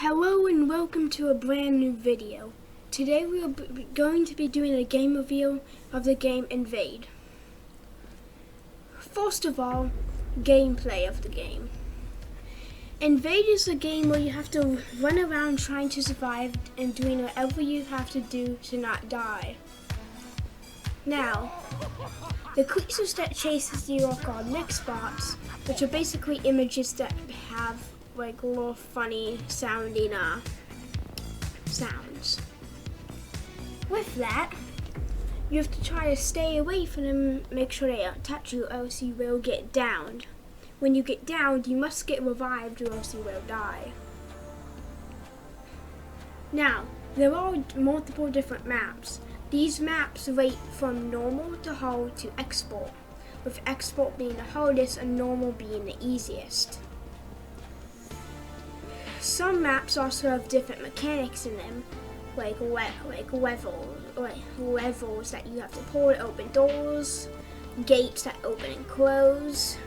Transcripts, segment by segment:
Hello and welcome to a brand new video. Today we are going to be doing a game review of the game Envade. First of all, gameplay of the game. Envade is a game where you have to run around trying to survive and doing whatever you have to do to not die. Now, the creatures that chases you are called next spots, which are basically images that have like little funny sounding sounds. With that, you have to try to stay away from them, make sure they don't touch you, or else you will get downed. When you get downed, you must get revived or else you will die. Now, there are multiple different maps. These maps rate from normal to hard to export, with export being the hardest and normal being the easiest. Some maps also have different mechanics in them, like levels that you have to pull to open doors, gates that open and close,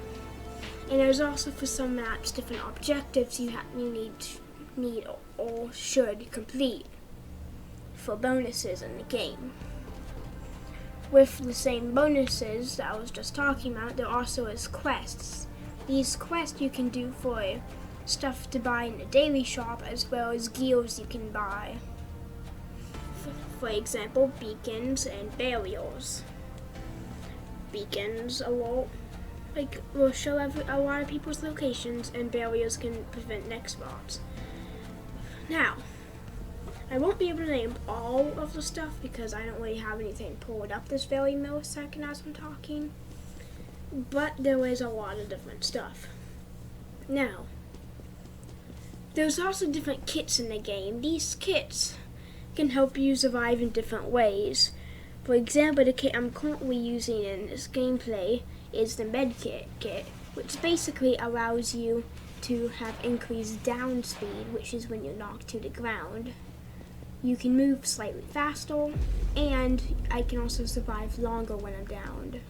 and there's also for some maps different objectives you need or should complete for bonuses in the game. With the same bonuses that I was just talking about, there also is quests. These quests you can do for stuff to buy in the daily shop, as well as gears you can buy. For example, beacons and barriers. Beacons will show a lot of people's locations, and barriers can prevent next spots. Now, I won't be able to name all of the stuff because I don't really have anything pulled up this very millisecond as I'm talking, but there is a lot of different stuff. Now, there's also different kits in the game. These kits can help you survive in different ways. For example, the kit I'm currently using in this gameplay is the med kit, which basically allows you to have increased down speed, which is when you're knocked to the ground. You can move slightly faster, and I can also survive longer when I'm downed,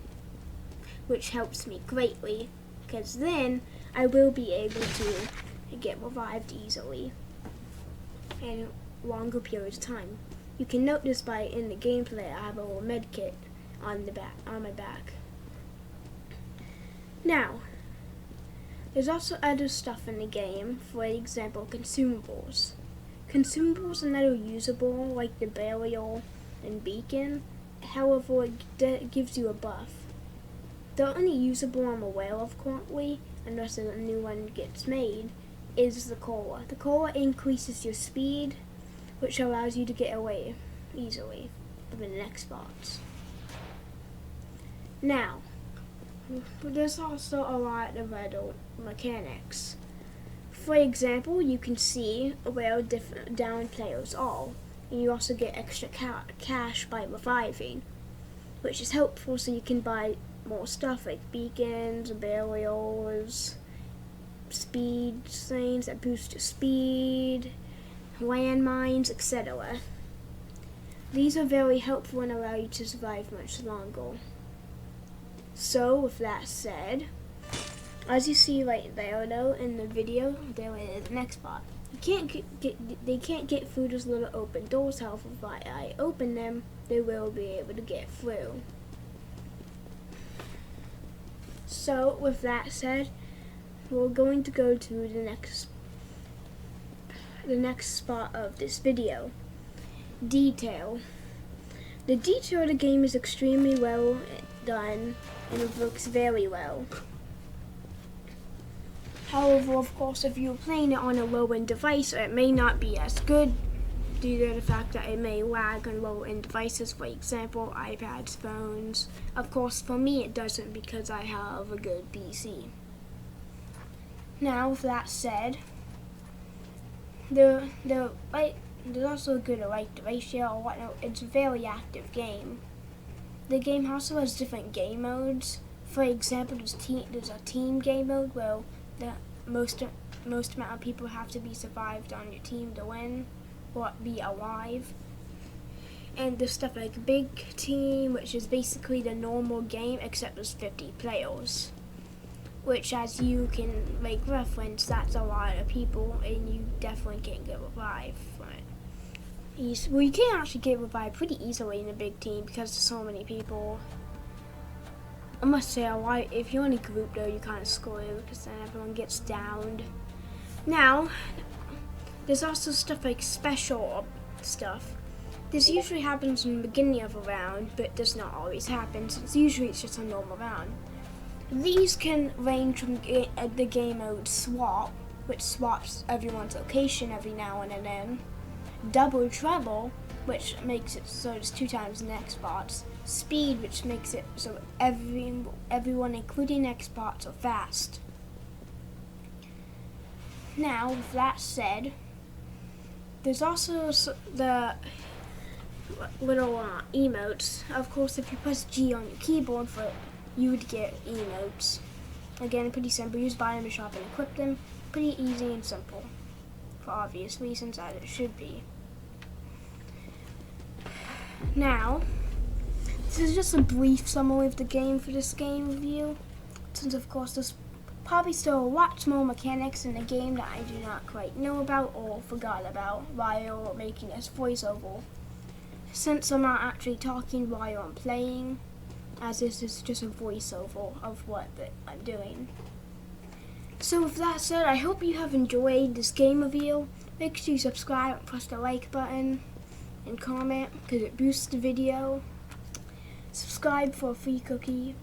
which helps me greatly, because then I will be able to get revived easily and longer periods of time. You can notice in the gameplay I have a little med kit on my back. Now, there's also other stuff in the game, for example consumables. Consumables are not usable like the barrier and beacon, however it gives you a buff. The only usable I'm aware of currently, unless a new one gets made, is the cola. The cola increases your speed, which allows you to get away easily from the next spots. Now, there's also a lot of other mechanics. For example, you can see where different down players are, and you also get extra cash by reviving, which is helpful so you can buy more stuff like beacons, barriers, speed things that boost your speed, landmines, etc. These are very helpful and allow you to survive much longer. So with that said, as you see right there though in the video, there is the next spot. They can't get through those little open doors, however if I open them, they will be able to get through. So with that said, we're going to go to the next spot of this video. Detail. The detail of the game is extremely well done and it works very well. However, of course, if you're playing it on a low-end device, it may not be as good due to the fact that it may lag on low-end devices, for example, iPads, phones. Of course, for me it doesn't because I have a good PC. Now, with that said, there's also a good light ratio or whatnot. It's a very active game. The game also has different game modes. For example, there's a team game mode where the most amount of people have to be survived on your team to win or be alive. And there's stuff like big team, which is basically the normal game except there's 50 players. which, as you can reference, that's a lot of people, and you definitely can't get revived from it. Well, you can actually get revived pretty easily in a big team because there's so many people. I must say, if you're in a group though, you kind of screw because then everyone gets downed. Now, there's also stuff like special stuff. This usually happens in the beginning of a round, but does not always happen, since usually it's just a normal round. These can range from the game mode Swap, which swaps everyone's location every now and then, Double Trouble, which makes it so it's 2 times the next bots, Speed, which makes it so everyone including next bots are fast. Now, with that said, there's also the little emotes. Of course, if you press G on your keyboard for it, you would get emotes. Again, pretty simple. Use buy them in the shop and equip them. Pretty easy and simple, for obvious reasons, as it should be. Now, this is just a brief summary of the game for this game review, since of course there's probably still a lot more mechanics in the game that I do not quite know about or forgot about while making this voiceover. Since I'm not actually talking while I'm playing, as this is just a voiceover of what I'm doing. So with that said, I hope you have enjoyed this game review. Make sure you subscribe and press the like button and comment because it boosts the video. Subscribe for a free cookie.